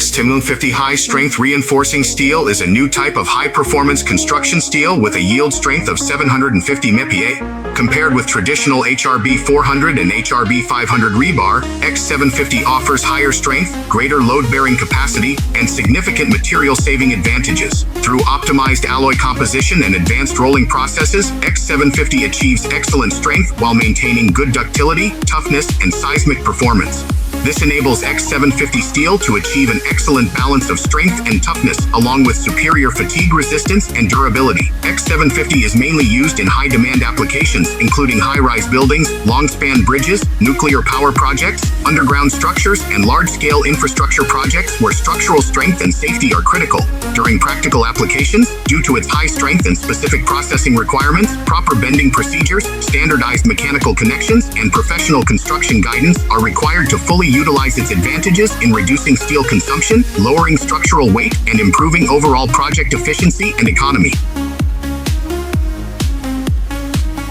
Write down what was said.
X750 high-strength reinforcing steel is a new type of high-performance construction steel with a yield strength of 750 MPa. Compared with traditional HRB 400 and HRB 500 rebar, X750 offers higher strength, greater load-bearing capacity, and significant material-saving advantages. Through optimized alloy composition and advanced rolling processes, X750 achieves excellent strength while maintaining good ductility, toughness, and seismic performance. This enables X750 steel to achieve an excellent balance of strength and toughness, along with superior fatigue resistance and durability. X750 is mainly used in high-demand applications, including high-rise buildings, long-span bridges, nuclear power projects, underground structures, and large-scale infrastructure projects where structural strength and safety are critical. During practical applications, due to its high strength and specific processing requirements, proper bending procedures, standardized mechanical connections, and professional construction guidance are required to fully utilize its advantages in reducing steel consumption, lowering structural weight, and improving overall project efficiency and economy.